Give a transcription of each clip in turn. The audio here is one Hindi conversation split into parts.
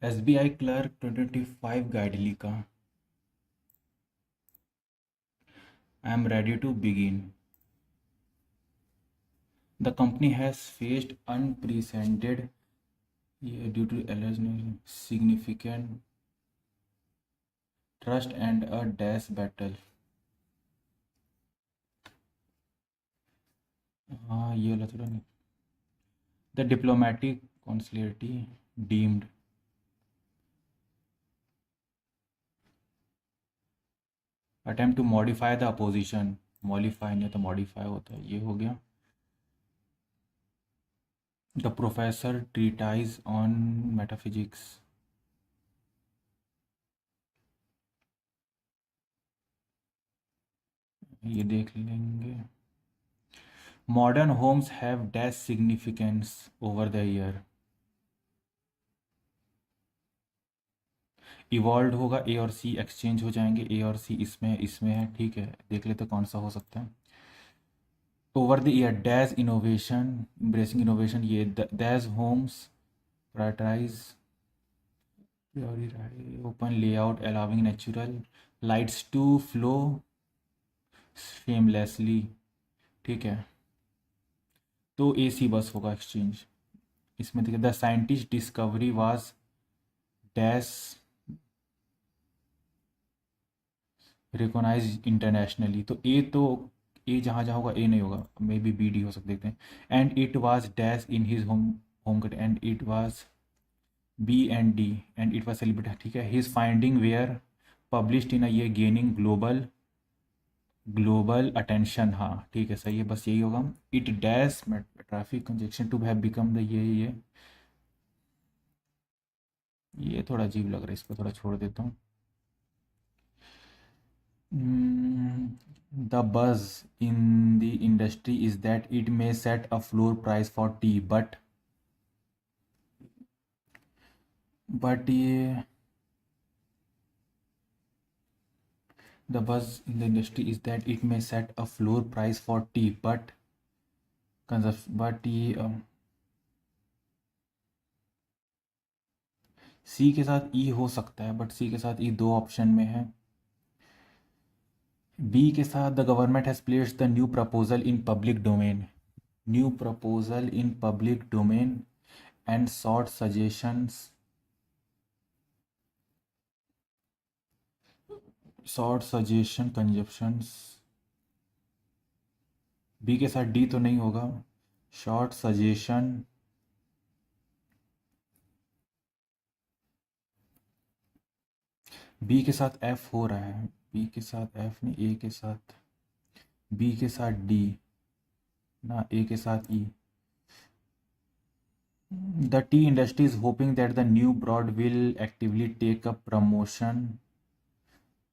SBI Clerk 2025 Guidelica. I am ready to begin. The company has faced unprecedented due to alleged significant trust and a dash battle. हाँ ये वाला थोड़ा नहीं. The diplomatic consulate deemed attempt to modify the opposition. Modify नहीं तो modify होता है. ये हो गया. The professor treatise on metaphysics. ये देख लेंगे. Modern homes have dash significance over the year. Evolve होगा. ए और सी एक्सचेंज हो जाएंगे. ए और सी इसमें है. ठीक है, देख लेते कौन सा हो सकता है. Over the year dash innovation embracing innovation. ये dash homes prioritize open layout allowing natural lights to flow seamlessly. ठीक है, तो ए सी बस होगा एक्सचेंज. इसमें देखिए the scientist discovery was dash recognise internationally. तो ए जहाँ जहाँ होगा ए नहीं होगा. मे बी बी डी हो सकते देखते हैं. And it was dash in his home country and it was B and D and it was celebrated. ठीक है, his finding were published in a ये गेनिंग ग्लोबल अटेंशन. हाँ ठीक है, सही है, बस यही होगा. It dash traffic congestion to have become the ये थोड़ा अजीब लग रहा है, इसको थोड़ा छोड़ देता हूँ. The buzz in the industry is that it may set a floor price for tea, but ये the buzz in the industry is that it may set a floor price for tea, but ये सी के साथ ई हो सकता है, बट सी के साथ ई दो ऑप्शन में है. बी के साथ the government has placed the new proposal in public domain. New proposal in public domain and sought suggestion consumptions. B के साथ डी तो नहीं होगा. शॉर्ट सजेशन बी के साथ एफ हो रहा है. बी के साथ एफ नहीं, ए के साथ, बी के साथ डी ना, ए के साथ E. The tea industry is hoping that the new broad will actively take up promotion.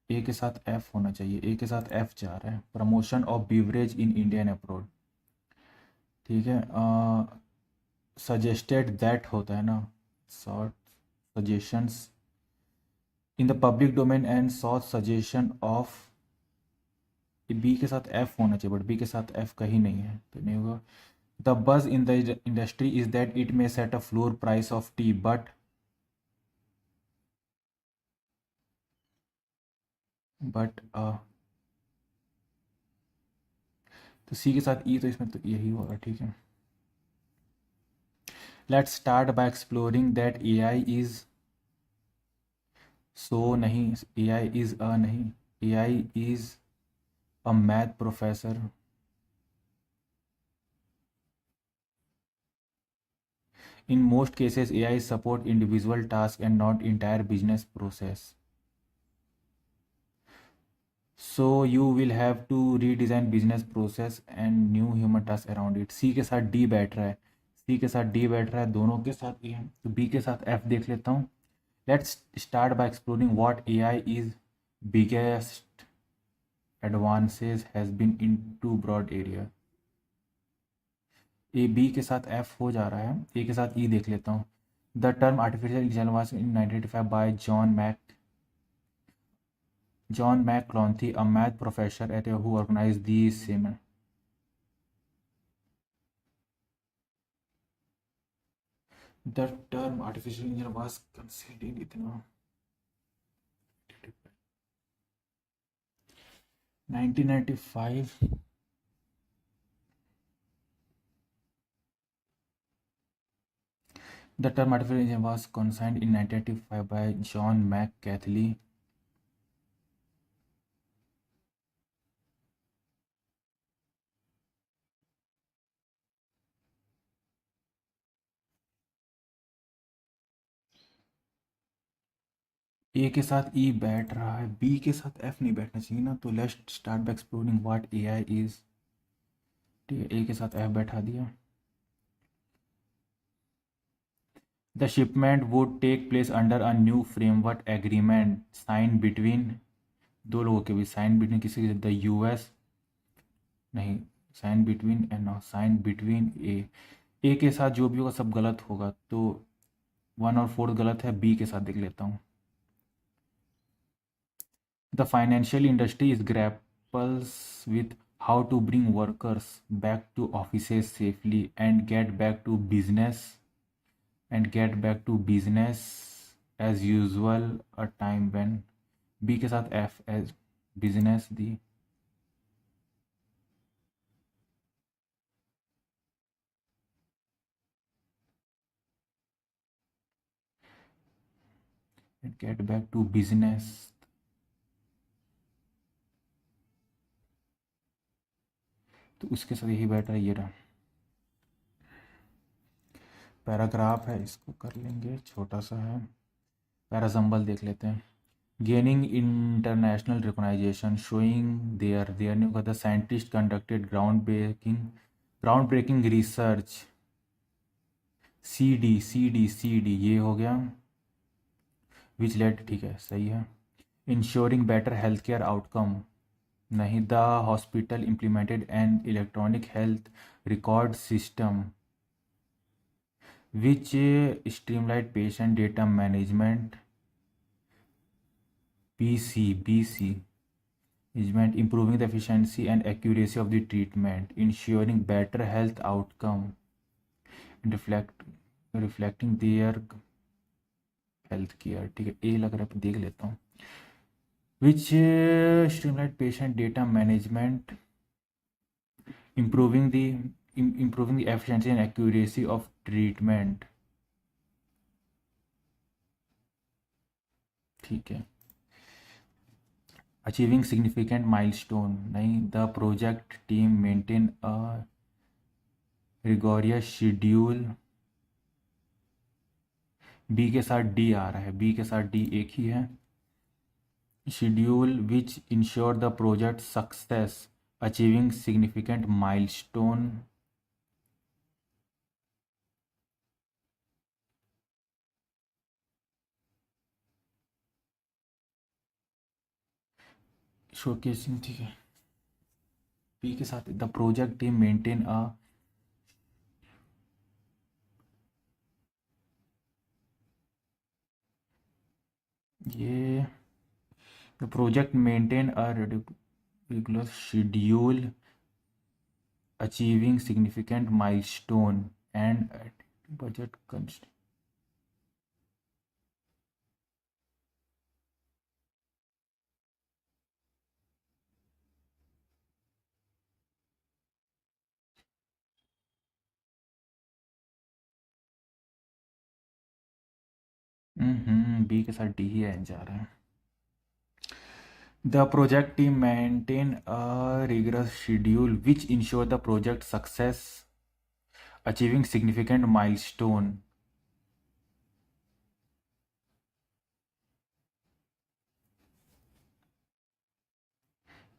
A के साथ एफ होना चाहिए. ए के साथ एफ जा रहा है. Promotion of beverage in India and abroad. ठीक है, सजेस्टेड दैट होता है ना. Short suggestions in the public domain and sought suggestion of. B के साथ एफ होना चाहिए, बट बी के साथ एफ कहीं नहीं है, तो नहीं होगा. द बज in the industry is that it may set a floor price of T, but तो सी के साथ ई, तो इसमें तो यही होगा. ठीक है, let's start by exploring that A I is so नहीं, ए आई इज अ नहीं, A I is a math professor. In most cases, AI support individual tasks and not entire business process. So you will have to redesign business process and new human tasks around it. C के साथ D बैठ रहा है. C के साथ D बैठ रहा है, दोनों के साथ E है. तो B के साथ F देख लेता हूँ. Let's start by exploring what AI is biggest advances has been in two broad area. A B के साथ एफ हो जा रहा है. ए के साथ ई देख लेता हूँ. The term artificial intelligence was in 1985 by John McCarthy, a math professor at who organize the same. The term artificial intelligence was considered in इतना 1995. The term artificial intelligence was coined in 1995 by John McCarthy. ए के साथ ई बैठ रहा है, बी के साथ एफ नहीं बैठना चाहिए ना, तो let's start by exploring what AI is. ठीक है, ए के साथ एफ बैठा दिया। The shipment would take place under a new framework agreement sign between, दो लोगों के बीच, साइन बिटवीन किसी के, द यूएस नहीं, sign between and sign between A के साथ जो भी होगा सब गलत होगा, तो 1 और 4 गलत है, बी के साथ देख लेता हूँ। The financial industry is grapples with how to bring workers back to offices safely and get back to business as usual, a time when B के साथ F as business the. and get back to business, तो उसके साथ यही बैठ रहा है, ये रहा पैराग्राफ है, इसको कर लेंगे, छोटा सा है। पैराजम्बल देख लेते हैं। Gaining international recognition, showing their new, the scientists conducted groundbreaking research, CD ये हो गया, which led, ठीक है सही है। Ensuring better healthcare outcome, नहीं, the hospital implemented an electronic health record system which streamlined patient data management, BC is meant improving the efficiency and accuracy of the treatment, ensuring better health outcome, and reflecting their health care। ठीक है, ए लग रहा है, देख लेता हूँ। which streamlined patient data management, improving the improving the efficiency and accuracy of treatment। ठीक है। achieving significant milestone, नहीं, the project team maintain a rigorous schedule, B के साथ डी आ रहा है, बी के साथ डी एक ही है। schedule which ensure the project success, achieving significant milestone, showcasing, ठीक है। बी के साथ the project team maintain a, ये the project maintain a regular schedule, achieving significant milestone and at budget constraint। B के साथ डी ही जा रहा है। The project team maintain a rigorous schedule which ensure the project success, achieving significant milestone।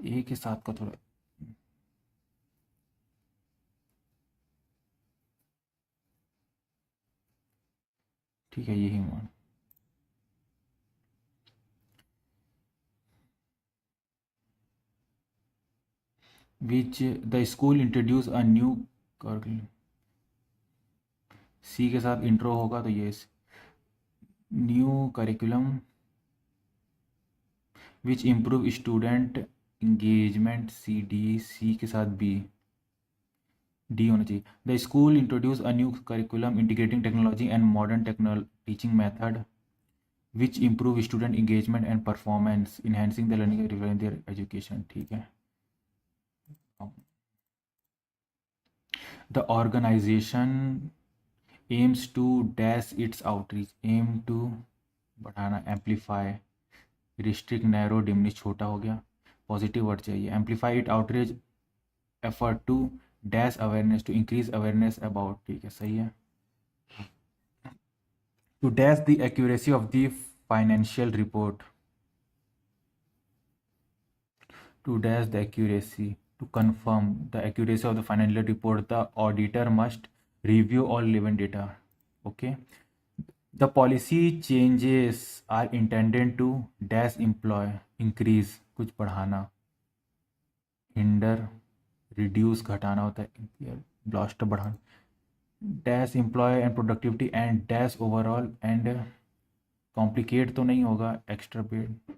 ए के साथ का थोड़ा, ठीक है, यही मान। Which the school introduce a new curriculum, सी के साथ इंट्रो होगा तो ये new curriculum which improve student engagement, C D, C के साथ बी, डी होना चाहिए। The school introduce a new curriculum integrating technology and modern teaching method which improve student engagement and performance enhancing the learning in their education. ठीक है। The organization aims to dash its outreach, aim to बढ़ाना, एम्पलीफाई, रिस्ट्रिक्ट, नैरो, डिमिनिश, छोटा हो गया, पॉजिटिव वर्ड चाहिए, amplify it outreach effort to dash awareness, to increase awareness about. ठीक है, सही है। To dash the accuracy of the financial report, to dash the accuracy, to confirm the accuracy of the financial report, the auditor must review all relevant data. Okay. The policy changes are intended to dash employ, increase, कुछ बढ़ाना, hinder, reduce, घटाना होता है, blast बढ़ाना, dash employ and productivity and dash overall and complicate तो नहीं होगा, extra paid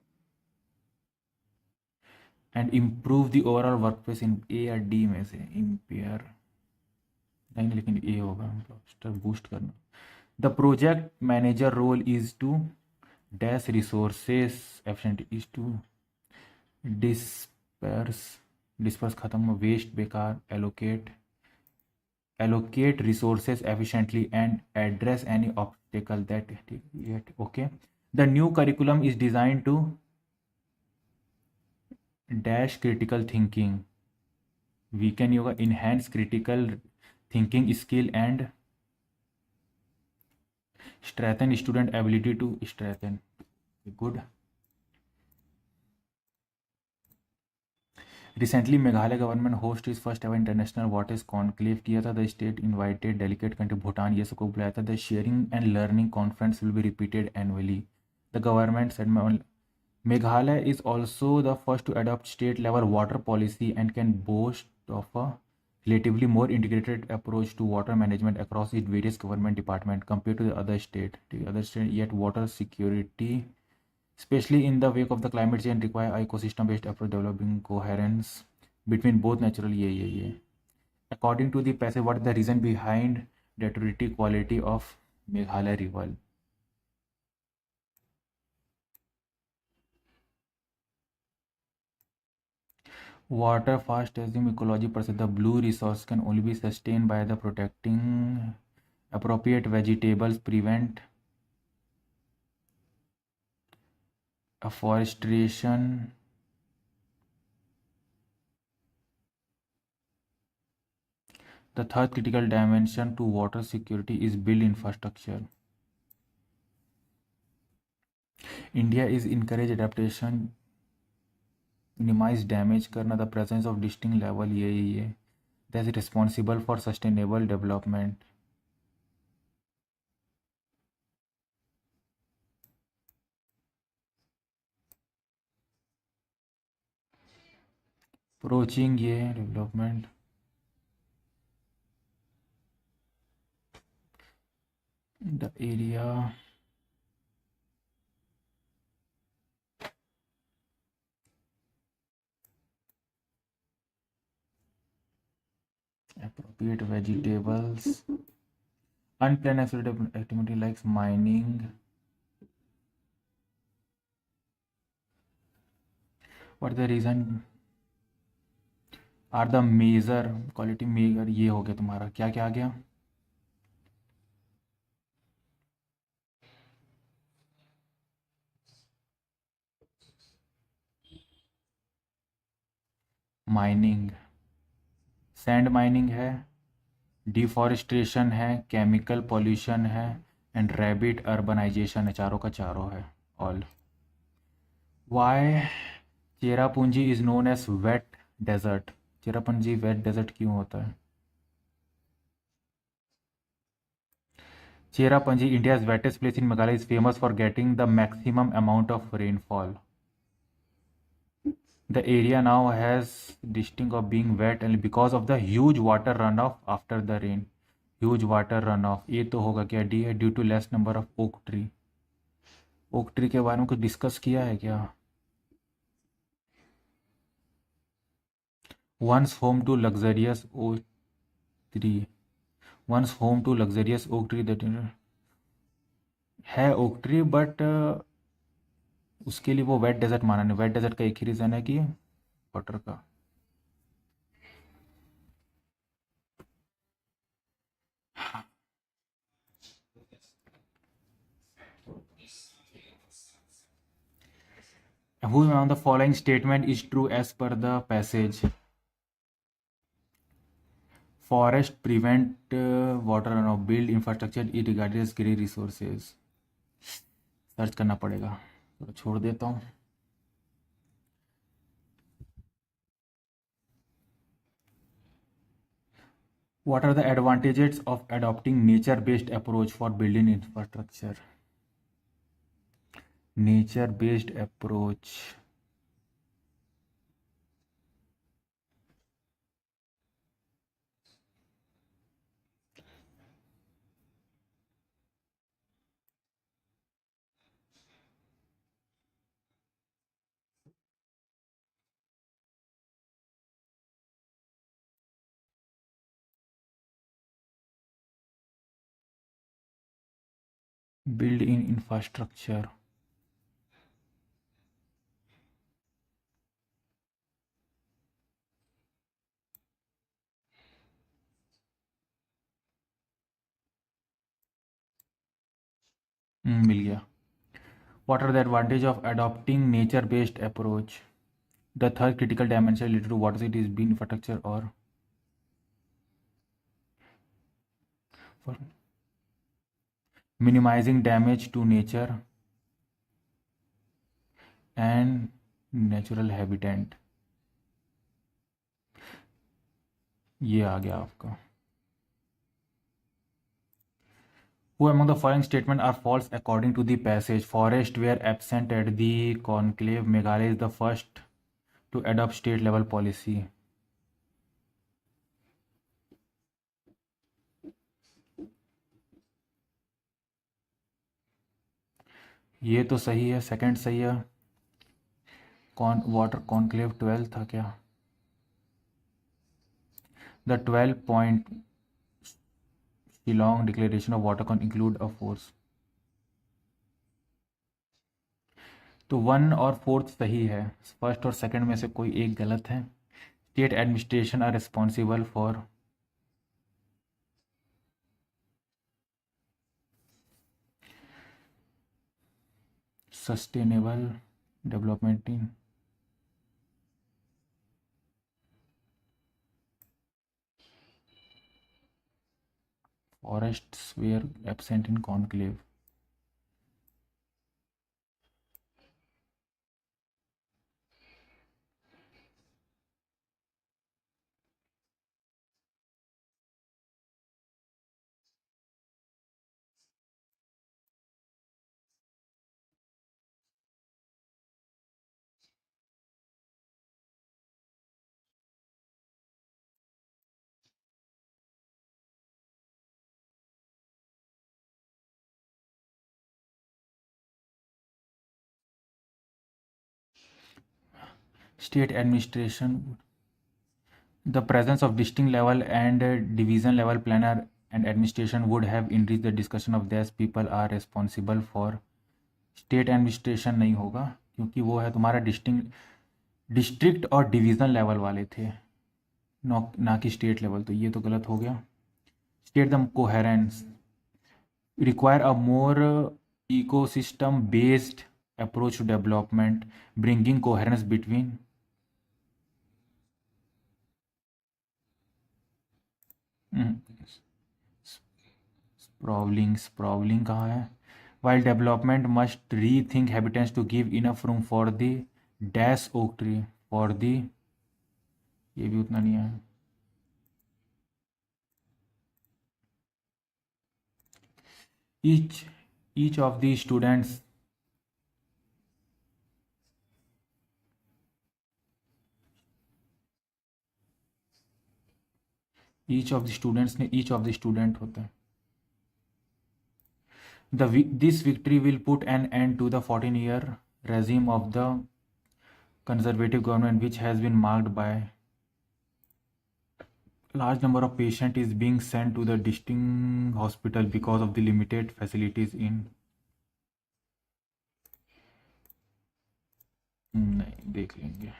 and improve the overall work place in A या डी में से इम्पेयर नहीं, लेकिन ए होगा, मतलब बूस्ट करना। The project manager role is to dash resources efficient, is to disperse, disperse खत्म, वेस्ट बेकार, allocate resources efficiently and address any obstacle that. Okay. The new curriculum is design to dash critical thinking, weaken yoga, enhance critical thinking skill and strengthen student ability to strengthen। Good. Recently Meghalaya government host is first ever international waters conclave किया था। The state invited delicate country Bhutan ये सबको बुलाया था। The sharing and learning conference will be repeated annually. The government said Meghalaya is also the first to adopt state level water policy and can boast of a relatively more integrated approach to water management across its various government departments compared to the other state. Yet water security, especially in the wake of the climate change, require a ecosystem based approach developing coherence between both natural ये according to the passage, what is the reason behind deteriorating quality of Meghalaya river? Water fast assume ecology percent. The blue resource can only be sustained by the protecting appropriate vegetables, prevent afforestation, the third critical dimension to water security is build infrastructure. India is encourage adaptation, minimize damage करना, the presence of distinct level ये that's responsible for sustainable development. Approaching ये development, the area appropriate vegetables, unplanned activity like mining. What the reason are the major quality measure, ये हो गया तुम्हारा, क्या क्या आ गया, माइनिंग, सैंड माइनिंग है, डिफॉरेस्टेशन है, केमिकल पॉल्यूशन है एंड रैबिट अर्बनाइजेशन है, चारों का चारों है all. Why Cherrapunji is known as wet desert, Cherrapunji wet desert क्यों होता है? Cherrapunji India's wettest place in Meghalaya is famous for getting the maximum amount of rainfall. The area now has distinct of being wet and because of the huge water runoff after the rain. Huge water runoff, ये तो होगा क्या, डी है, due to less number of oak tree. Oak tree के बारे में कुछ डिस्कस किया है क्या? Once home to luxurious 3 once home to luxurious oak tree that है ओक ट्री बट उसके लिए वो वेट डेजर्ट माना नहीं। वेट डेजर्ट का एक ही रीज़न है कि वाटर का। Who among the following statement is true as per the passage? Forest prevent water runoff, build infrastructure irregardless green resources. Search करना पड़ेगा, तो छोड़ देता हूँ। What are the advantages of adopting nature-based approach for building infrastructure? Nature-based approach. Build in infrastructure. मिल गया। What are the advantage of adopting nature-based approach? The third critical dimension related to water it is being infrastructure or for minimizing damage to nature and natural habitat. ये आ गया आपका। Who among the following statements are false according to the passage? Forests were absent at the conclave. Meghalaya is the first to adopt state level policy. ये तो सही है, सेकंड सही है। वाटर कॉन्क्लेव 12 था क्या? The 12-point Shillong Declaration of Water can include a force. तो 1 और 4 सही है, फर्स्ट और सेकंड में से कोई एक गलत है। State administration are responsible for sustainable development in forests were absent in conclave. State administration, the presence of district level and division level planner and administration would have enriched the discussion of these people are responsible for. State administration नहीं होगा क्योंकि वो है तुम्हारा डिस्ट्रिक्ट और डिवीज़न लेवल वाले थे, ना कि स्टेट लेवल, तो ये तो गलत हो गया। State the coherence require a more ecosystem based approach to development bringing coherence between sprawling कहाँ है? While development must rethink habitats to give enough room for the dash oak tree for the, ये भी उतना नहीं है। each of the students ने each of the student होता है। This victory will put an end to the 14-year regime of the conservative government which has been marked by large number of patient is being sent to the distinct hospital because of the limited facilities in नहीं देख लेंगे।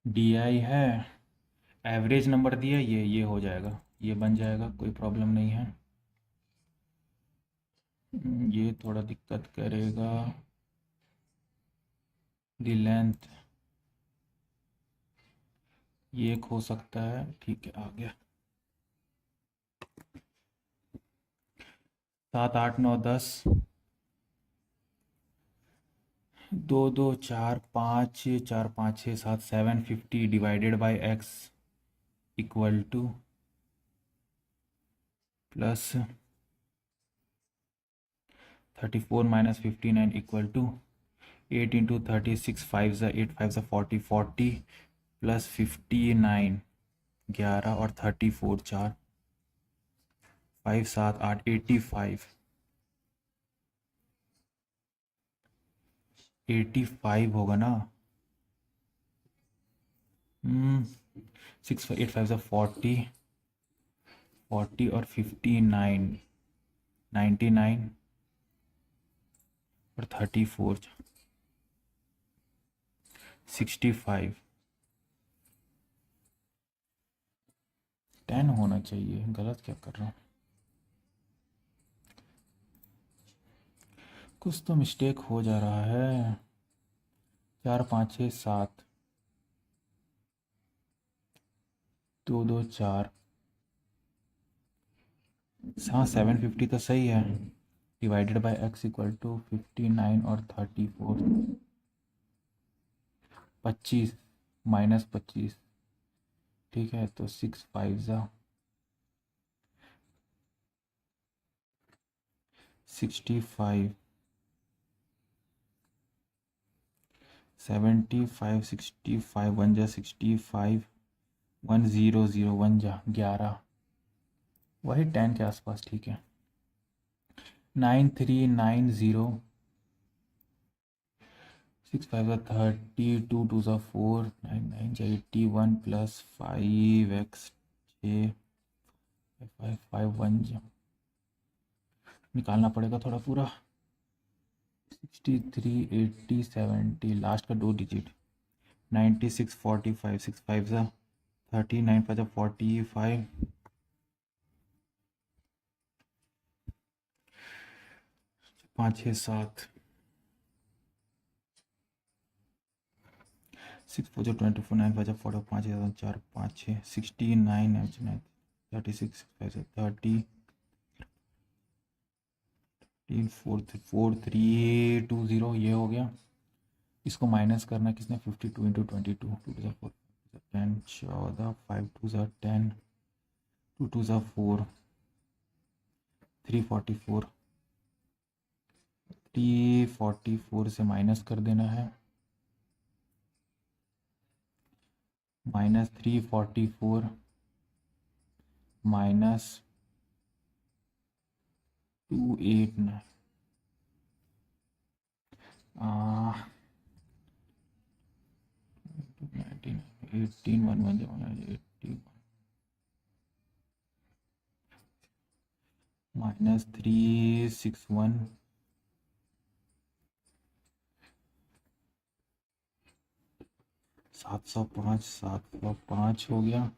DI है, एवरेज नंबर दिया, ये हो जाएगा, ये बन जाएगा, कोई प्रॉब्लम नहीं है। ये थोड़ा दिक्कत करेगा, दी लेंथ ये एक हो सकता है, ठीक है आ गया। 7 8 9 10 2 2 4 5 4 5 6 7 750 divided by x equal to plus 34 minus 59 equal to 8 into 36 5 ज़ा 8 5 ज़ा 40 40 प्लस 59 11 और 34 4 5 7 8 85 85 होगा ना। 6 8 5 ज़ा 40 40 और 59 99 और 34 65 10 होना चाहिए, गलत क्या कर रहा हूँ, कुछ तो मिस्टेक हो जा रहा है। 4 5 6 7 2 2 4 हाँ 750 तो सही है, divided by x equal to 59 और 34 25 माइनस 25, ठीक है, तो 6 5 ज़ा 65 75 65 1 जा 65 1 0 0 1 जा 11 वही 10 के आसपास, ठीक है। 9390 6 5 ज़ा 30 2 2 ज़ा 4 9 9 जा 81 प्लस 5x 6 5 5 1 जा निकालना पड़ेगा थोड़ा पूरा, 63 80 70 लास्ट का 2 डिजिट 96 45 6 5 ज़ा 30 9 5 ज़ा 45 5 6 7 6 4 24 9 5 4 5 4 5 6 69 36 5 30 4 4 3 2 0 ये हो गया। इसको माइनस करना किसने, 52 इंटू 22 2 टू ज़ा 4 10 14 5 2 ज़ा 10 2 2 ज़ा 4 344 344 से माइनस कर देना है, माइनस 344 माइनस 289 18 1 1 81 माइनस 361 705 हो गया,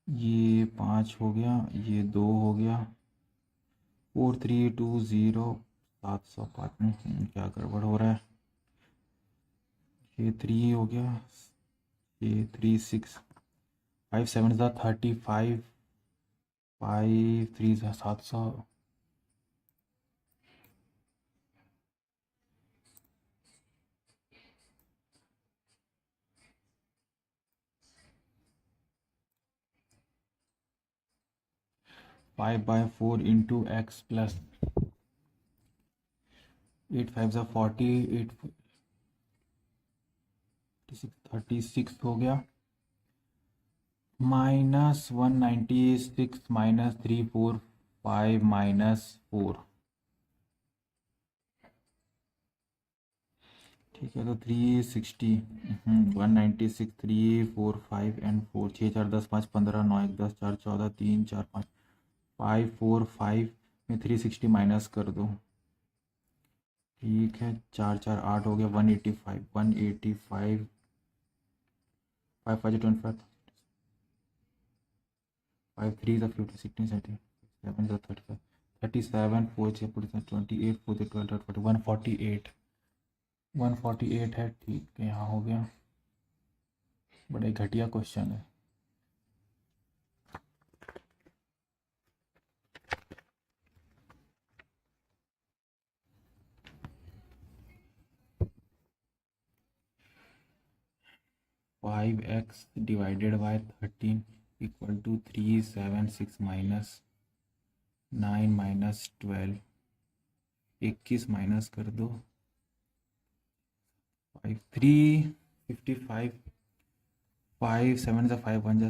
ये 5 हो गया, ये 2 हो गया, 4320 705 क्या गड़बड़ हो रहा है, ये 3 हो गया, ये 3 6 5 7 ज़ा 35 5 3 ज़ा 700 5/4 इंटू एक्स प्लस 8 5 ज़ा 40 8 36 हो गया, -196 -345 -4। ठीक है, तो 360, 196, 345 एंड 4, 6 4 10 5 15 9 1 10 4 14 3 4 5 545 में 360 माइनस कर दो। ठीक है, 4 4 8 हो गया, 185, 185, 5 5 25, 5 3 50 16 17 7 35 37 4 6 28 4 12 40 148, 148 है। ठीक है, यहाँ हो गया। बड़ा घटिया क्वेश्चन है। Five x divided by 13 equal to 376 minus 9 minus 12, 21 minus कर दो 5 355, 5 7 से 5 1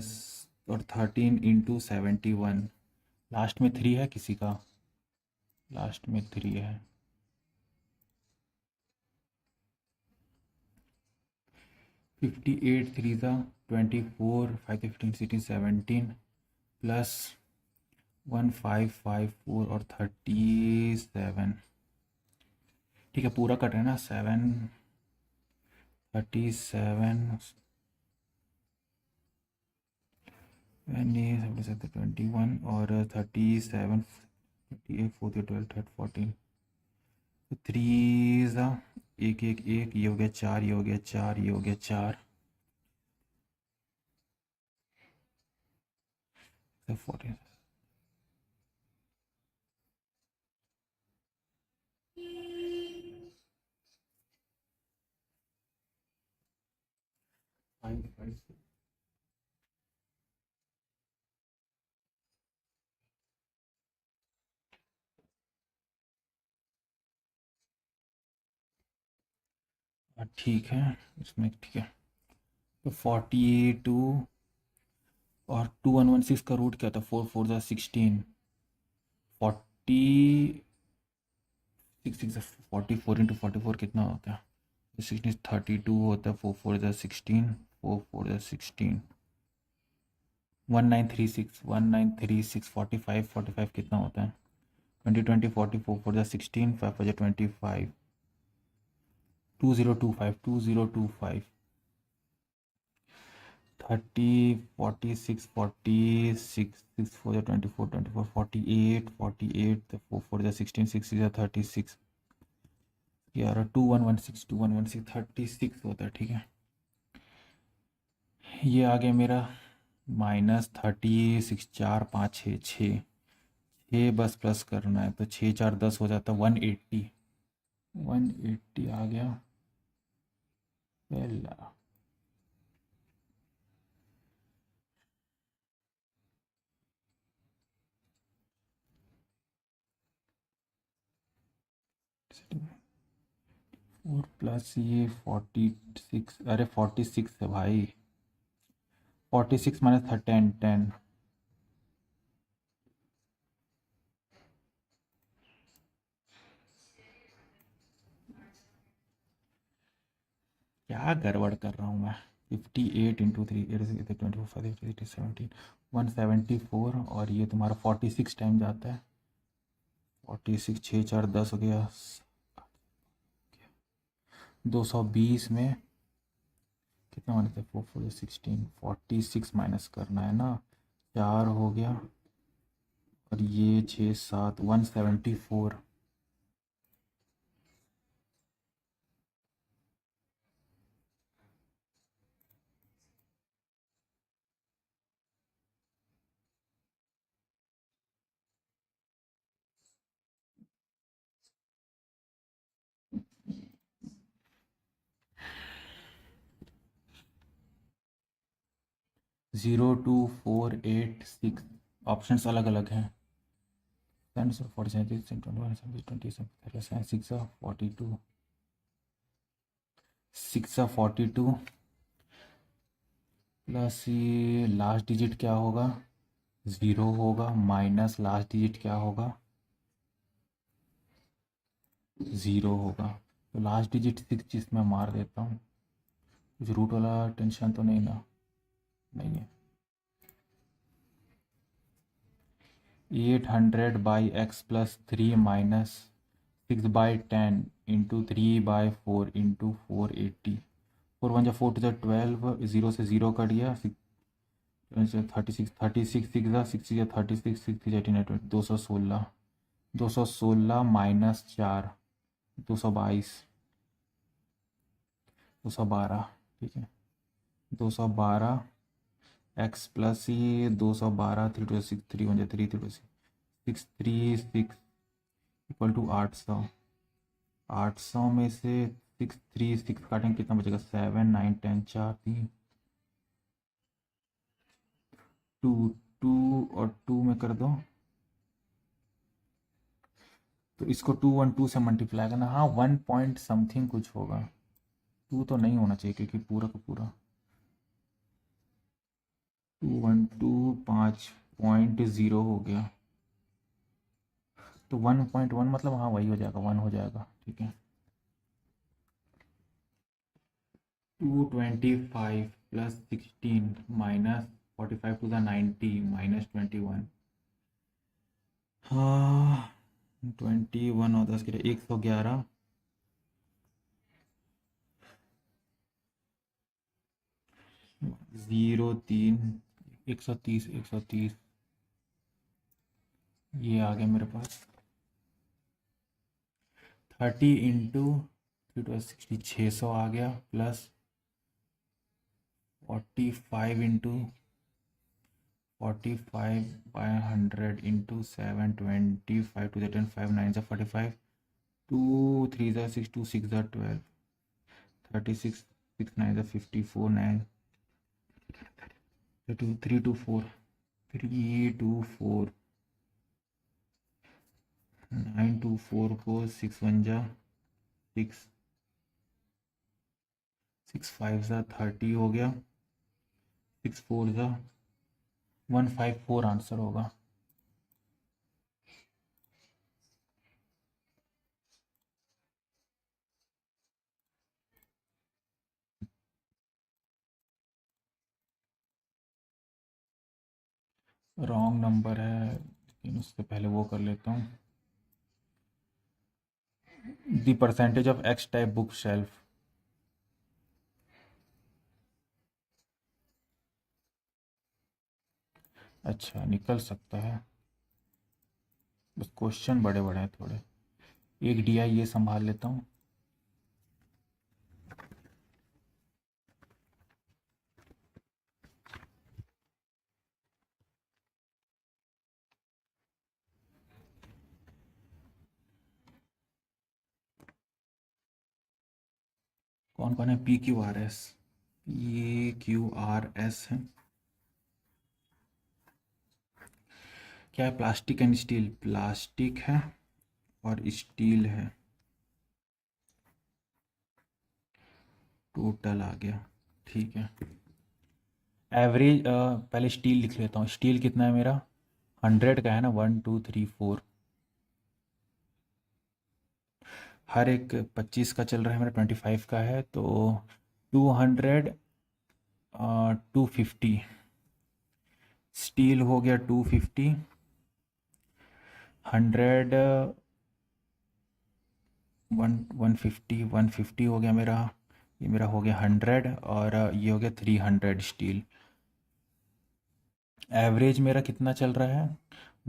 और 13 इंटू 71। लास्ट में 3 है किसी का? लास्ट में 3 है। 58 3 था 24, 5 15 16 17 प्लस 1554 और 37। ठीक है, पूरा कट रहा है ना, 7 37 21 और 37 58 40 12 14, तो 3 एक एक एक, ये हो गया 4, ये हो गया 4, ये हो गया 4, 14। ठीक है, इसमें ठीक है, तो 42 और 2116 का रूट क्या था? 4 4 जा 16, 40 6 6 44 इंटू 44 कितना होता है? 16 32 होता है, 4 4 जा 16, 4 4 जा 16, 1936 1936 45 45 कितना होता है? 20 20 40 4 4 जा 16, 5 5 जा 25, 2025 2025, 30 46 46 6 4 जा 24 24 48 48, तो 4 4 जा 16, 6 6 जा 36, 11 2116 2116 36 होता है। ठीक है, ये आ गया मेरा -36, 4 5 6 6 6 बस प्लस करना है, तो 6 4 10 हो जाता है 180, 180 आ गया पहला। और प्लस ये 46, अरे 46 है भाई, 46 माइनस 10 10, क्या गड़बड़ कर रहा हूँ मैं? 58 इंटू 3 24 5 17 174, और ये तुम्हारा 46 टाइम जाता है, 46 6 4 10 हो गया, 220 में कितना माइनस है? 4 4 16, 46 माइनस करना है ना, 4 हो गया, और ये 6 7 174। 02486, ऑप्शंस अलग अलग हैं। 47 20 6 42, 6 42, प्लस ये लास्ट डिजिट क्या होगा, 0 होगा, माइनस लास्ट डिजिट क्या होगा, 0 होगा। तो लास्ट डिजिट 6 इसमें मार देता हूँ। कुछ रूट वाला टेंशन तो नहीं ना, नहीं है। 800 by x plus 3 minus 6/10 into 3/4 into 480। 4 1 जा 4 2 जा 12, 0 से 0 कट गया, 36 36 6 जा 6 जा 36 6 18 20, 216, 216 माइनस 4, 222, 212, ठीक है। 212 एक्स प्लस ये 212, 3 2 6 3 1 जा 3 3 6 3 6 इक्वल टू 800। 800 में से 6 3 6 काटेंगे कितना बचेगा, 7 9 10 4 3 2 2 और 2 में कर दो, तो इसको 212 से मल्टीप्लाई करना। हाँ 1 पॉइंट समथिंग कुछ होगा, 2 तो नहीं होना चाहिए क्योंकि पूरा का पूरा 212 5.0 हो गया। तो 1.1 मतलब हाँ वही हो जाएगा, 1 हो जाएगा, ठीक है। 225 plus 16 minus 45 to the 90 minus 21, हाँ 21 और 10 के 111, 03 130 130, ये आ गया मेरे पास। 30 इंटू 3 600 आ गया, प्लस 45 इंटू 45/100 इंटू 725 टू 10 5 9 जा 45, 2 3 जा 6 2 6 जा 12, 36 6 9 जा 54 9 2 3 2 4 3 2 4 9 2 4 को 6 1 जा 6 6 5 जा 30 हो गया, 6 4 जा 154 आंसर होगा। रॉन्ग नंबर है, लेकिन उससे पहले वो कर लेता हूँ। The percentage of x type book shelf, अच्छा निकल सकता है, बस क्वेश्चन बड़े बड़े हैं थोड़े। एक DI ये संभाल लेता हूँ। कौन कौन है, PQRS, PQRS है, क्या है, प्लास्टिक एंड स्टील, प्लास्टिक है और स्टील है, टोटल आ गया, ठीक है। एवरेज पहले स्टील लिख लेता हूँ, स्टील कितना है मेरा, 100 का है ना, 1 2 3 4, हर एक 25 का चल रहा है, मेरा 25 का है, तो 200 250, स्टील हो गया 250, 100 150 हो गया मेरा, ये मेरा हो गया 100, और ये हो गया 300 स्टील। एवरेज मेरा कितना चल रहा है,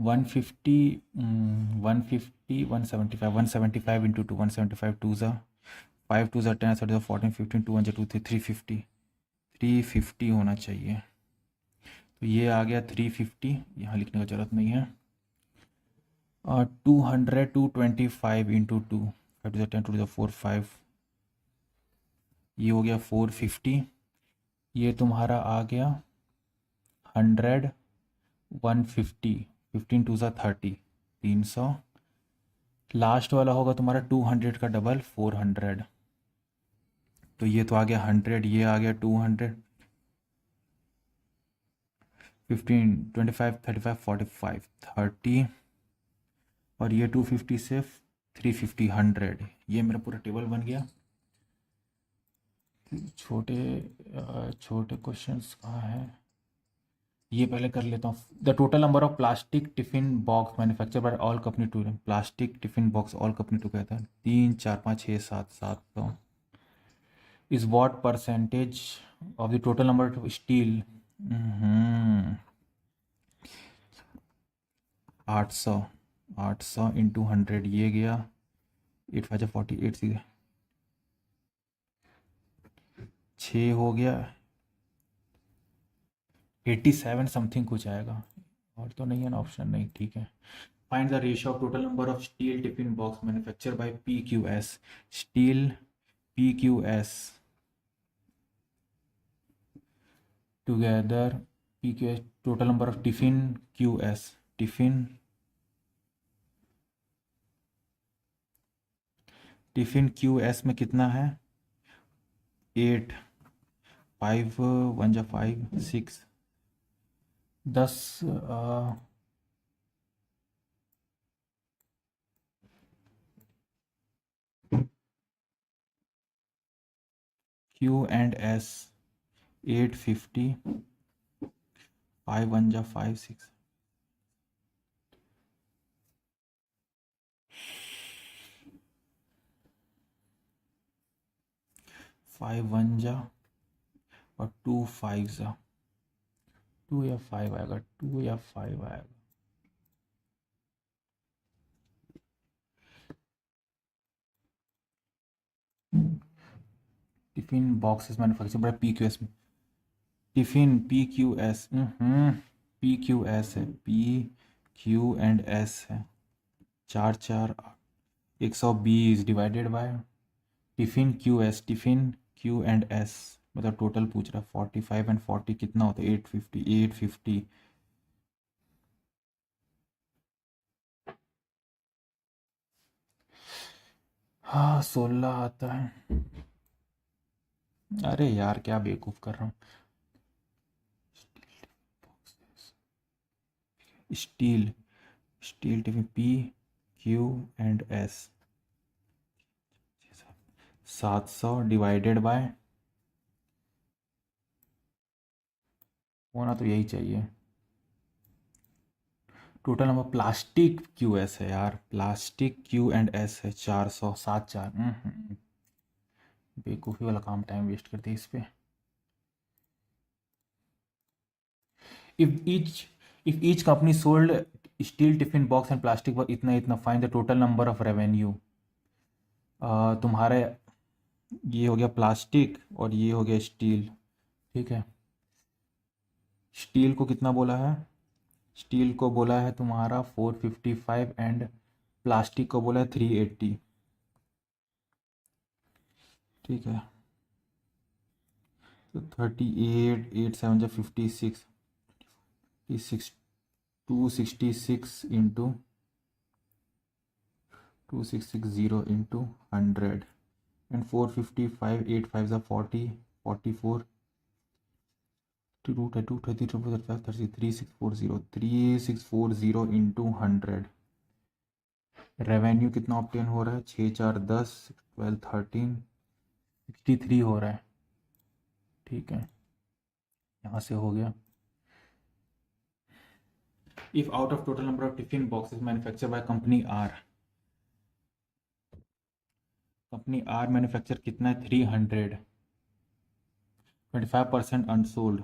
150 150 175 175 इंटू 2, 175 2 ज़ा 5 2 ज़ा 10 30 14 15 2 1 2 3 350, 350 होना चाहिए। तो ये आ गया 350, यहाँ लिखने का ज़रूरत नहीं है। 200 225 into 2, 5 to the 10 to the 4 5, ये हो गया 450। ये तुम्हारा आ गया 100 150, 15 टू ज़ा 30, 300। लास्ट वाला होगा तुम्हारा 200 का डबल 400, तो ये तो आ गया 100, ये आ गया 200, 15, 25, 35, 45, 30 और ये 250 से 350, 100। ये मेरा पूरा टेबल बन गया। छोटे छोटे क्वेश्चंस कहाँ हैं, ये पहले कर लेता हूँ। The total number of plastic tiffin box manufacture by all company to, plastic tiffin box all company together 3, 4, 5, 6, 7, 700 is what percentage of the total number of steel. 800, 800 into 100 ये गया 8 5 48 6 हो गया 87 समथिंग कुछ आएगा। और तो नहीं है ना ऑप्शन, नहीं, ठीक है। Find the ratio of total number of steel tiffin box manufacture by P Q S. Steel P Q S together, P Q S total number of tiffin Q S, tiffin Q S में कितना है 8, 5 1 जा 5 6 10 क्यू एंड एस 850, 5 1 जा 5 6 5 1 जा और 2 5 जा 2 या 5 आएगा, 2 या 5 आएगा। Tiffin boxes manufacture by P Q S, tiffin P Q S, P Q S है, पी क्यू एंड एस है 4 4 120 divided by tiffin Q S, tiffin Q and S मतलब टोटल पूछ रहा है 45 एंड 40 कितना होता है 850, 850 हाँ 16 आता है। अरे यार क्या बेवकूफ़ कर रहा हूँ। Steel steel tiffin P Q and S 700 divided by, होना तो यही चाहिए। Total number plastic Q S है यार, प्लास्टिक क्यू एंड एस है 400, 7 4। बेवकूफ़ी वाला काम, टाइम वेस्ट करते इस पे। If each if each company sold steel tiffin box and plastic पर इतना इतना, find the total number of revenue. तुम्हारे ये हो गया प्लास्टिक और ये हो गया स्टील, ठीक है। स्टील को कितना बोला है, स्टील को बोला है तुम्हारा 455 एंड प्लास्टिक को बोला है 380, ठीक है। तो 38 8 7 जा 56, 56 266 इंटू 2660 इंटू 100 एंड 455 8 5 जा 40 44 2 2 30 35 30 3640 इंटू 100। रेवेन्यू कितना ऑब्टेन हो रहा है 6 4 10 12 13 63 हो रहा है, ठीक है। यहाँ से हो गया। If out of total number of tiffin boxes manufacture by company R, company R manufacture कितना है 300, 25% अनसोल्ड,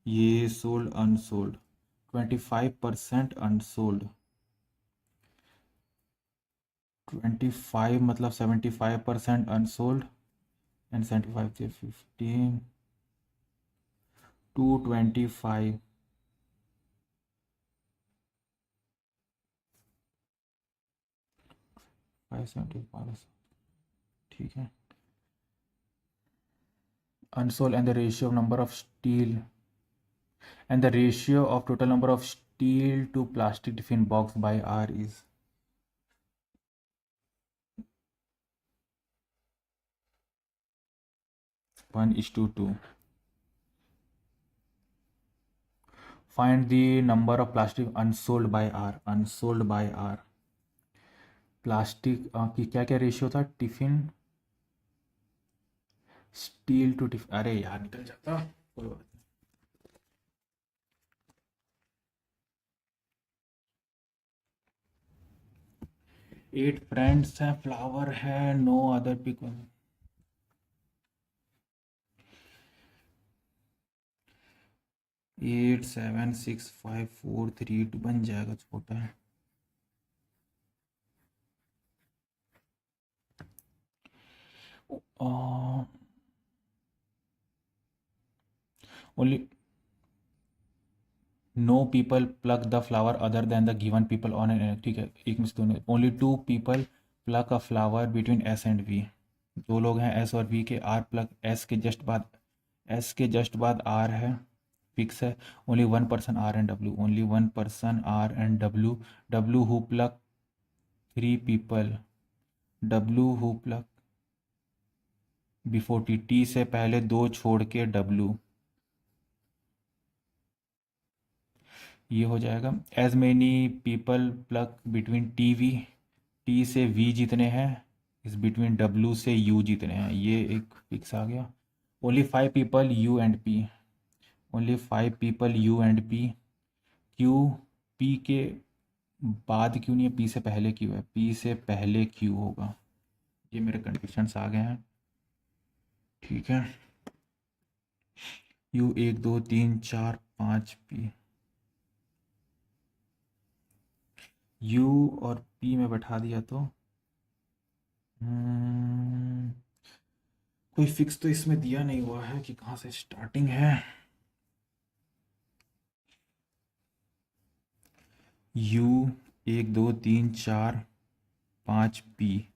ये सोल्ड अनसोल्ड 25% अनसोल्ड, 25 मतलब 75% अनसोल्ड एंड 75 से 15 225 570, ठीक है। Unsold and the ratio of number of steel and the ratio of total number of steel to plastic tiffin box by R is 1:2. Find the number of plastic unsold by R, unsold by R. Plastic की क्या क्या रेशियो था? टिफिन, स्टील टू टिफिन, अरे यार निकल जाता, कोई बात 8 फ्रेंड्स हैं, फ्लावर है, नो अदर पीपल। 876543 बन जाएगा छोटा है। Only no people pluck the flower other than the given people on N, ठीक है, एक में से दोनों। Only 2 people pluck a flower between S and V, 2 लोग हैं एस और वी के। आर प्लक एस के जस्ट बाद, एस के जस्ट बाद आर है, फिक्स है। Only 1 person R and W, only 1 person R and W. W who pluck 3 people, W who pluck before T, T से पहले 2 छोड़ के डब्ल्यू, ये हो जाएगा। As many people pluck between T V, T से वी जितने हैं, इस बिटवीन डब्ल्यू से यू जितने हैं, ये एक फिक्स आ गया। Only 5 people you and P, only 5 people you and P. Q P के बाद क्यों नहीं है, पी से पहले क्यू है, पी से पहले क्यू होगा। ये मेरे कंडीशंस आ गए हैं, ठीक है। यू 1 2 3 4 5 पी, यू और पी में बैठा दिया तो कोई फिक्स तो इसमें दिया नहीं हुआ है कि कहाँ से स्टार्टिंग है। यू 1 2 3 4 5 पी,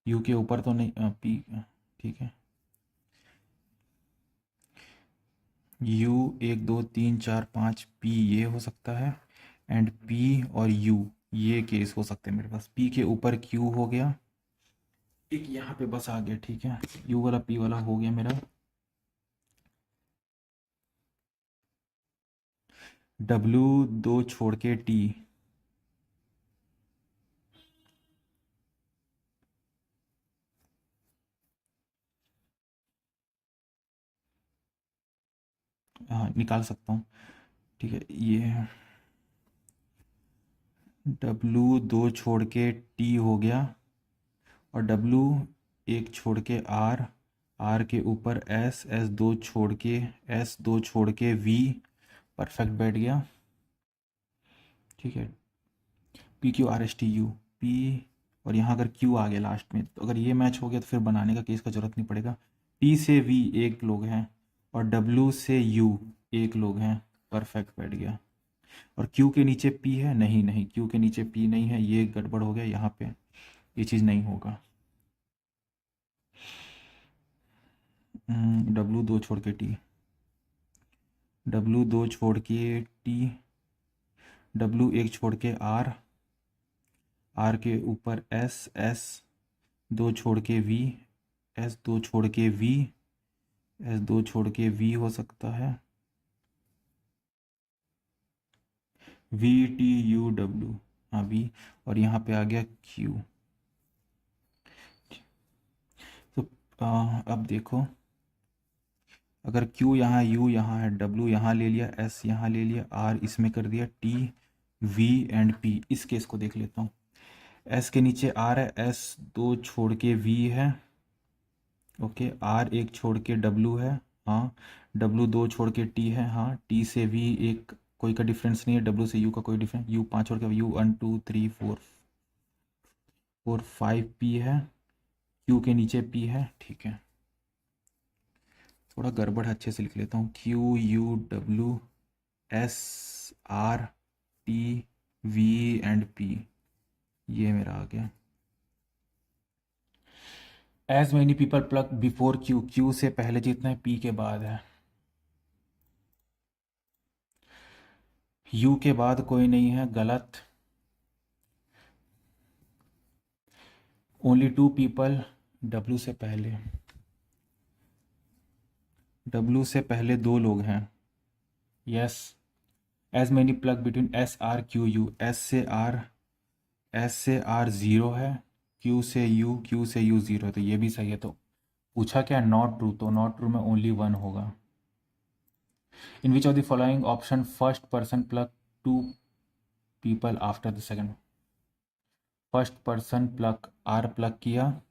यू के ऊपर तो नहीं, पी, ठीक है। यू 1 2 3 4 5 पी ये हो सकता है, एंड पी और यू ये केस हो सकते हैं मेरे पास। पी के ऊपर क्यू हो गया, एक यहाँ पे बस आ गया, ठीक है। यू वाला पी वाला हो गया मेरा। डब्ल्यू 2 छोड़ के टी, हाँ निकाल सकता हूँ, ठीक है। ये डब्ल्यू 2 छोड़ के टी हो गया, और डब्ल्यू 1 छोड़ के आर, आर के ऊपर एस, एस 2 छोड़ के, एस 2 छोड़ के वी, परफेक्ट बैठ गया, ठीक है। P Q R S T U P, और यहाँ अगर क्यू आ गया लास्ट में, तो अगर ये मैच हो गया तो फिर बनाने का केस का जरूरत नहीं पड़ेगा। टी से वी एक लोग हैं, और डब्ल्यू से यू एक लोग हैं, परफेक्ट बैठ गया। और क्यू के नीचे पी है, नहीं नहीं क्यू के नीचे पी नहीं है, ये गड़बड़ हो गया यहाँ पे, ये चीज़ नहीं होगा। डब्ल्यू 2 छोड़ के टी, डब्ल्यू 2 छोड़ के टी, डब्ल्यू 1 छोड़ के आर, आर के ऊपर एस, एस 2 छोड़ के वी, एस 2 छोड़ के वी, एस 2 छोड़ के वी हो सकता है, वी टी यू डब्ल्यू, हाँ वी, और यहाँ पे आ गया क्यू। तो अब देखो, अगर Q यहाँ, U यहाँ है, W यहाँ ले लिया, S यहाँ ले लिया, R इसमें कर दिया, T V एंड P, इस केस को देख लेता हूँ। S के नीचे R है, S 2 छोड़ के V है, ओके। R 1 छोड़ के W है, हाँ। W 2 छोड़ के T है, हाँ। T से V एक कोई का डिफरेंस नहीं है, W से U का कोई डिफरेंस, U 5 छोड़ के U 1 2 3 4 5 P है, Q के नीचे P है, ठीक है। थोड़ा गड़बड़ है, अच्छे से लिख लेता हूँ। Q U W S R T V and P, ये मेरा आ गया। As many people plug before Q, Q से पहले जितना है, P के बाद है। U के बाद कोई नहीं है, गलत। ओनली 2 पीपल W से पहले, W से पहले दो लोग हैं। Yes. As many plug between S R Q U. S से आर ज़ीरो है, क्यू से यू ज़ीरो है, तो ये भी सही है। तो पूछा क्या, नॉट ट्रू, तो नॉट ट्रू में ओनली वन होगा। In which of the following option first person plug to people after the second. First person plug R plug किया,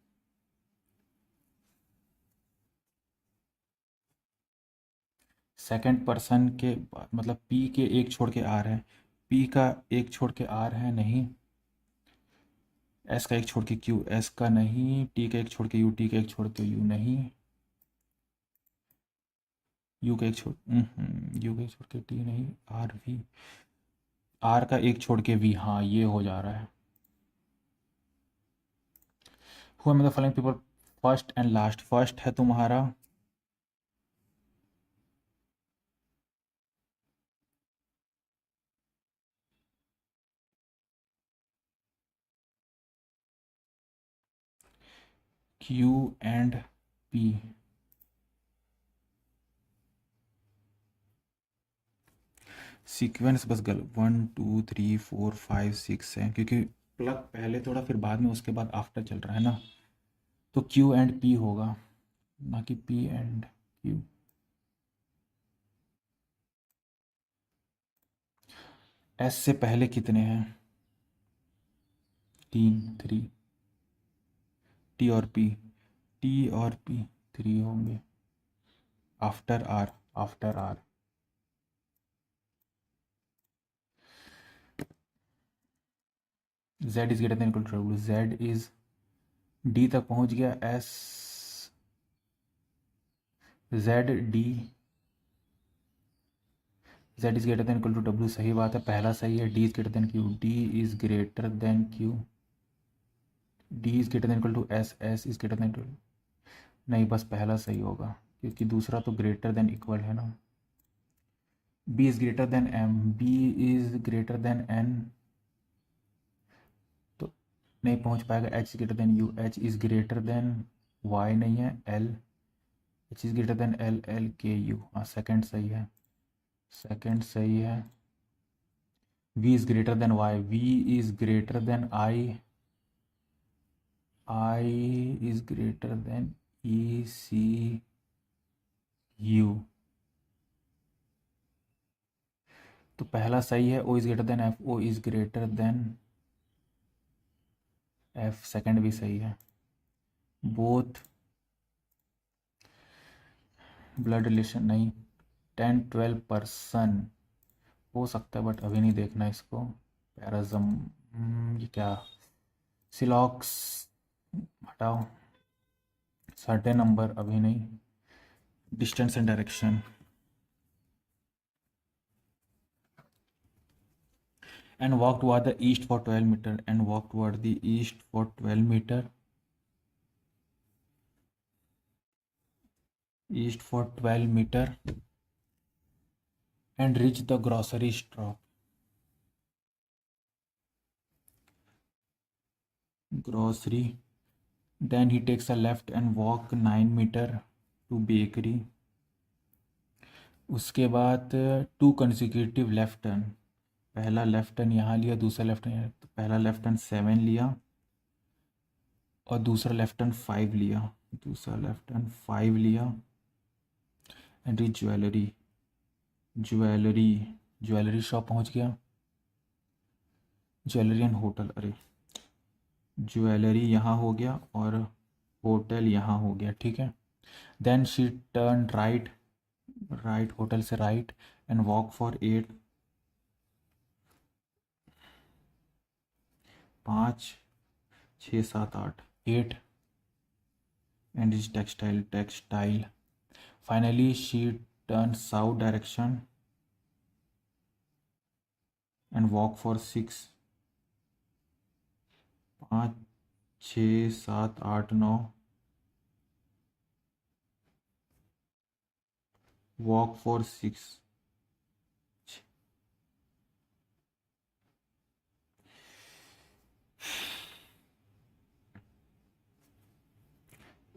सेकंड पर्सन के मतलब पी के एक छोड़ के आर है, पी का एक छोड़ के आर है नहीं, एस का एक छोड़ के क्यू, एस का नहीं, टी का एक छोड़ के यू, टी का एक छोड़ के यू नहीं, यू का एक छोड़ यू का एक छोड़ के टी नहीं, आर वी, आर का एक छोड़ के वी, हाँ ये हो जा रहा है। Who are the following people first and last. First है तुम्हारा क्यू एंड पी। सीक्वेंस बस गलत, 1 2 3 4 5 6 है, क्योंकि प्लग पहले थोड़ा फिर बाद में, उसके बाद आफ्टर चल रहा है ना, तो क्यू एंड पी होगा, ना कि पी एंड क्यू। एस से पहले कितने हैं, तीन, थ्री। टी और पी, टी और पी थ्री होंगे, after R, after R. Z is greater than equal to W, Z is, D तक पहुंच गया, S, Z D, Z is greater than equal to W, सही बात है, पहला सही है। D is greater than Q, D is greater than Q, D is greater than equal to S, S is greater than, नहीं बस पहला सही होगा, क्योंकि दूसरा तो ग्रेटर देन इक्वल है ना। B is greater than M, B is greater than N, तो नहीं पहुंच पाएगा। H is greater than U, H is greater than Y नहीं है, L, H is greater than L, L के यू, हाँ सेकेंड सही है, सेकेंड सही है। V is greater than Y, V is greater than I, I is greater than E C U, तो पहला सही है। O is greater than F, O is greater than F, second भी सही है। बोथ ब्लड रिलेशन नहीं, 10 12 पर्सन हो सकता है, बट अभी नहीं देखना इसको। पैराजम, ये क्या, सिलॉक्स, हटाओ, सर्टेन नंबर अभी नहीं। Distance and direction, and walk toward the east for 12 metre, and walk toward the east for 12 metre, east for 12 metre, and reach the grocery stop, grocery, then he takes a left and walk 9 meter to bakery। उसके बाद टू कंसिक्यूटिव लेफ्ट टर्न, पहला लेफ्ट टर्न यहाँ लिया, दूसरा लेफ्ट टर्न, तो पहला लेफ्ट टर्न 7 लिया और दूसरा लेफ्ट टर्न 5 लिया, दूसरा लेफ्ट टर्न 5 लिया, and reach jewellery, jewellery, jewellery shop पहुँच गया, ज्वेलरी एंड होटल, अरे ज्वेलरी यहाँ हो गया और होटल यहाँ हो गया, ठीक है। Then she turn right, right hotel से right, and walk for 8, 5 6 7 8, 8, and is textile, textile। Finally she turned south direction and walk for 6, 5 6 7 8 9, walk for 6।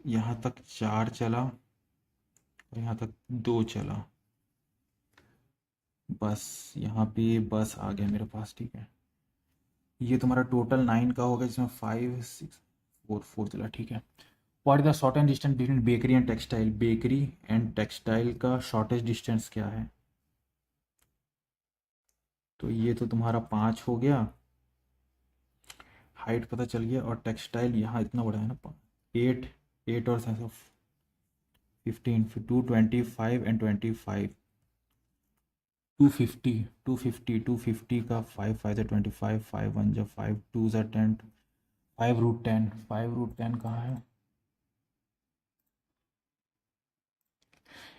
यहाँ तक 4 चला, और यहाँ तक 2 चला, बस यहाँ पे बस आ गया मेरे पास। ठीक है, ये तुम्हारा टोटल 9 का हो गया, जिसमें 5 6 4 4 चला। ठीक है, what is the shortest distance between bakery and textile? Bakery and textile का शॉर्टेस्ट डिस्टेंस क्या है? तो ये तो तुम्हारा 5 हो गया, हाइट पता चल गया, और टेक्सटाइल यहाँ इतना बड़ा है ना, 8 8 और 15 फिर 225 एंड 25 250 250 250 का 5 5 से 25 5 1 जब 5 2 ज़ा 10 5√10 5√10 कहाँ है?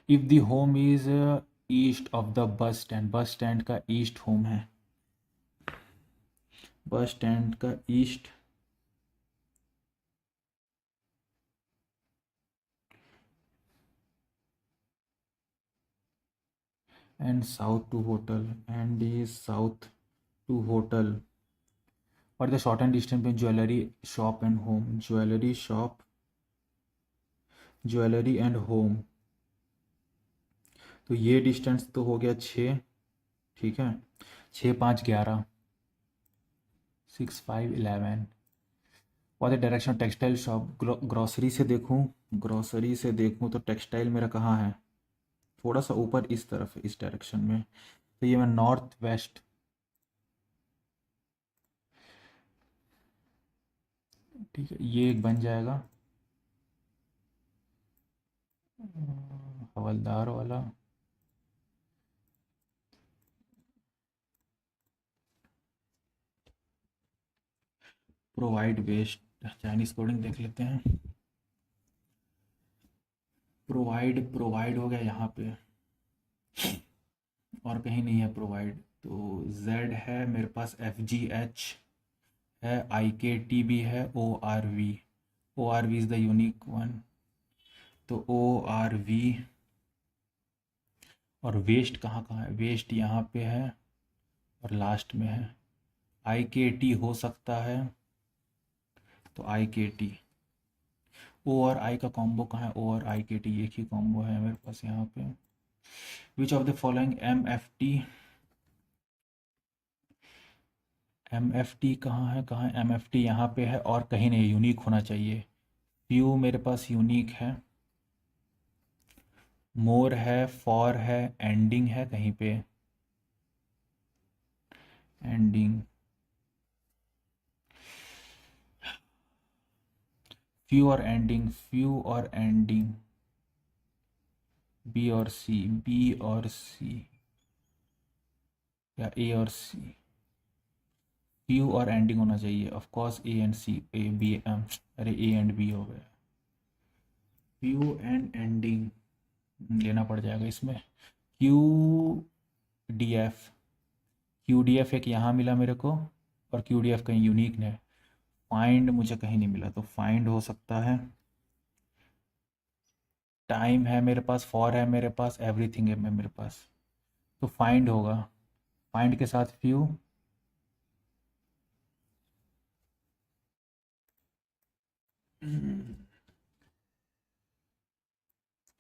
If the home is east of the bus stand का ईस्ट होम है, बस स्टैंड का east and south to hotel, and is south to hotel. और the short and distance between jewellery shop and home? Jewellery shop, jewellery and home, तो ये डिस्टेंस तो हो गया 6। ठीक है, 6 5 11 6 5 11। और the direction textile shop, grocery से देखूँ, ग्रॉसरी से देखूँ तो टेक्सटाइल मेरा कहाँ है? थोड़ा सा ऊपर इस तरफ, इस डायरेक्शन में, तो ये मैं नॉर्थ वेस्ट, ठीक है, ये एक बन जाएगा हवलदार वाला। प्रोवाइड वेस्ट, चाइनीज कोडिंग देख लेते हैं। प्रोवाइड, प्रोवाइड हो गया यहाँ पे, और कहीं नहीं है प्रोवाइड। तो जेड है मेरे पास, FGH है, IKT भी है, ORV, ORV is the unique one. तो ORV, और वेस्ट कहाँ कहाँ है? वेस्ट यहाँ पे है और लास्ट में है। IKT हो सकता है, तो IKT। O और I का कॉम्बो कहाँ है? O और IKT एक ही कॉम्बो है मेरे पास यहाँ पे। विच ऑफ द फॉलोइंग MFT कहाँ है? कहाँ है MFT? यहाँ पे है और कहीं नहीं, यूनिक होना चाहिए। फ्यू मेरे पास यूनिक है, मोर है, फॉर है, एंडिंग है कहीं पे, एंडिंग। फ्यू और एंडिंग, फ्यू और एंडिंग, बी और सी, बी और सी, या ए और सी? फ्यू और एंडिंग होना चाहिए, of course A and C, A B M, अरे ए एंड बी हो गया। फ्यू एंड एंडिंग लेना पड़ जाएगा इसमें। QDF, QDF एक यहाँ मिला मेरे को, और QDF कहीं यूनिक है। फाइंड मुझे कहीं नहीं मिला, तो फाइंड हो सकता है। टाइम है मेरे पास, फॉर है मेरे पास, एवरीथिंग है मेरे पास, तो फाइंड होगा। फाइंड के साथ फ्यू,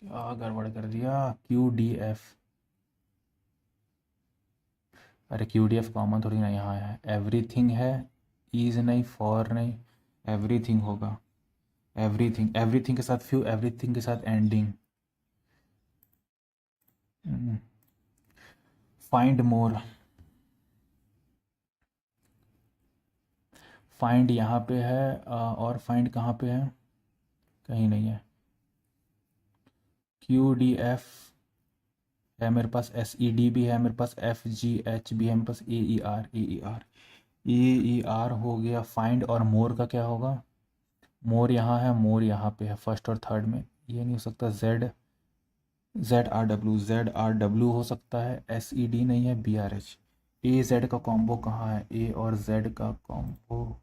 क्या गड़बड़ कर दिया? QDF, अरे QDF कॉमन थोड़ी ना यहाँ है, एवरीथिंग है, इज नहीं, फॉर नहीं, एवरीथिंग होगा। एवरीथिंग, एवरीथिंग के साथ फ्यू, एवरीथिंग के साथ एंडिंग। फाइंड मोर, फाइंड यहाँ पे है, और फाइंड कहाँ पे है? कहीं नहीं है। QDF है मेरे पास, SED भी है मेरे पास, FGH भी है मेरे पास, AER हो गया। फाइंड और मोर का क्या होगा? मोर यहाँ है, मोर यहाँ पे है, फर्स्ट और थर्ड में। ये नहीं हो सकता। ZRW हो सकता है, SED नहीं है, BRH। AZ का कॉम्बो कहाँ है? A और Z का कॉम्बो,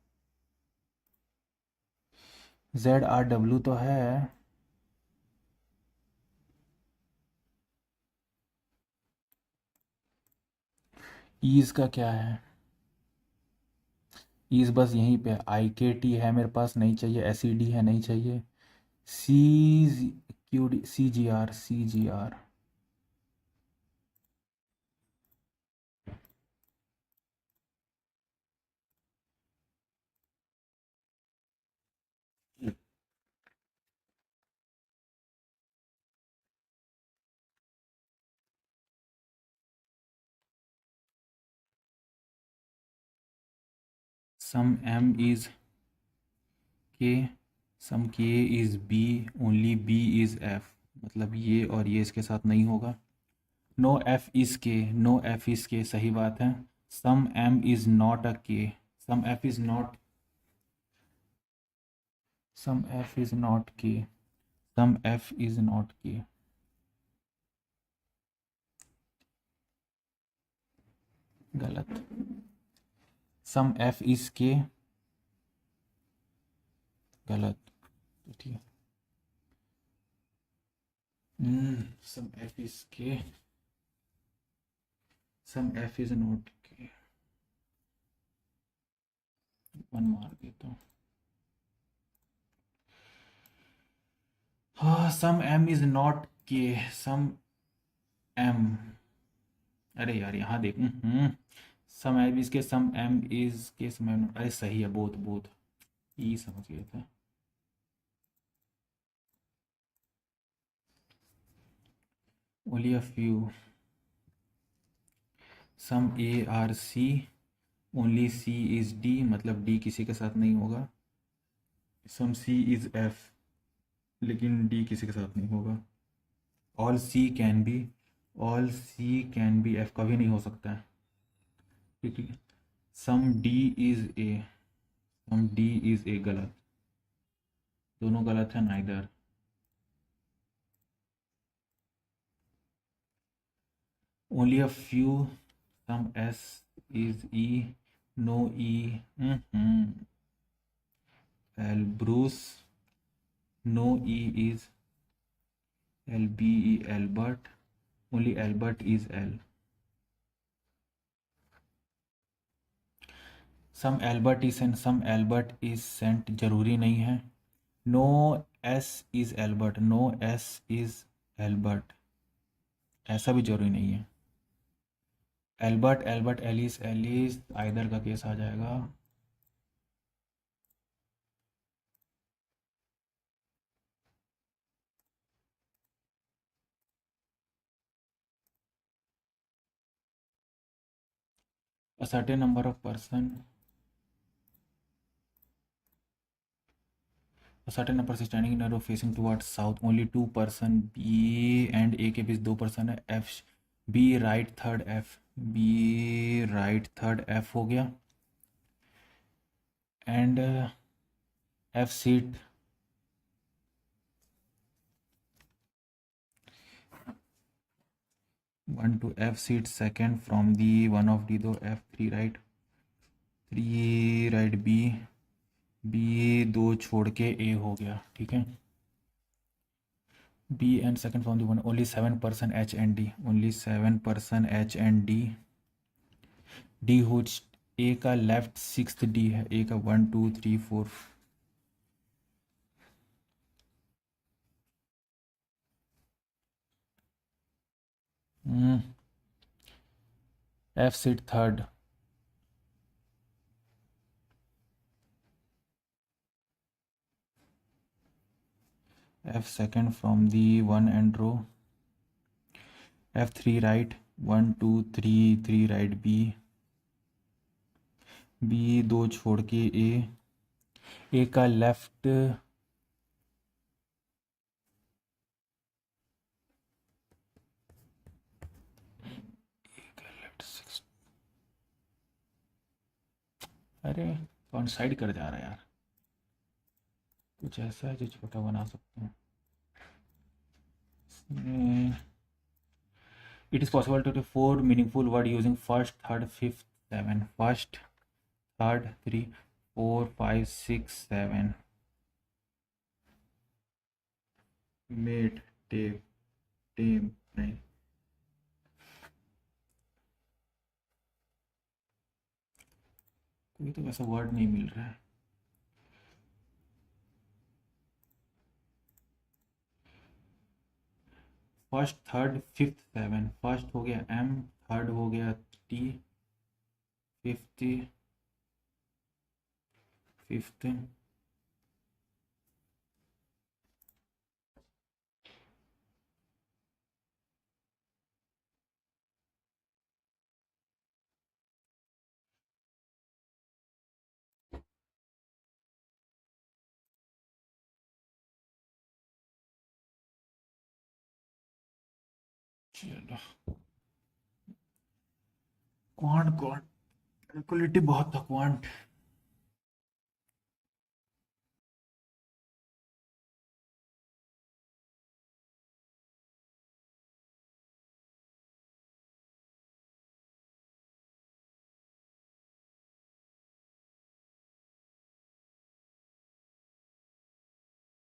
ZRW तो है, ईज का क्या है? ईज बस यहीं पे, IKT है मेरे पास, नहीं चाहिए। SED है, नहीं चाहिए। C Q D C G R C G R. Some M is K, some K is B, only B is F, मतलब ये और ये इसके साथ नहीं होगा। No F is K, no F is K, सही बात है। Some M is not a K, some F is not, some F is not K, some F is not के, गलत। सम एफ इज के, गलत। तो ठीक है। सम F is K, some F is not के, वन मार देता हूँ। हाँ, सम M is not K, some M, अरे यार यहाँ देख, सम M is K, some M is K, some M, अरे सही है, बोथ बोथ, ये समझ गया था। Only a few, some A are C, only C is D, मतलब डी किसी के साथ नहीं होगा। सम सी इज एफ, लेकिन डी किसी के साथ नहीं होगा। All C can be, all C can be F कभी नहीं हो सकता है, ठीक है। Some D is A, some D is A, गलत, दोनों गलत है, neither. Only a few, some S is E, no E, L Bruce, no E is L B E, Albert, only Albert is L. Some Albert is saint, some Albert is saint जरूरी नहीं है। No S is Albert, no S is Albert, ऐसा भी जरूरी नहीं है। Albert Albert, Alice Alice, either का केस आ जाएगा। A certain number of person, a certain number is standing in a row facing towards south, only two person, B and A के बीच दो पर्सन है, F B right third F, B right third F हो गया, and F seat, one two F seat second from the one of D, दो F three right, three right B, B दो छोड़ के A हो गया, ठीक है। B and second from the one, only 7% H and D, only 7% H and D, D हुच A का लेफ्ट सिक्स्थ D है, A का 1 2 3 4, F sit third, F second from the one and row, F3 right, 1 2 3 3 right B, B दो छोड़ के A का लेफ्ट, अरे कौन साइड कर जा रहा है यार, कुछ ऐसा है जो छोटा बना सकते हैं। It is possible to do 4 meaningful word using first, third, fifth, seven. First, third, 3, 4, 5, 6, 7. Made, tape, tame, नहीं। कोई तो वैसा वर्ड नहीं मिल रहा है। First third fifth seven, first हो गया एम, थर्ड हो गया टी, फिफ्थ फिफ्थ चलो क्वांट क्वांट कैलकुलेटिव बहुत था क्वांट।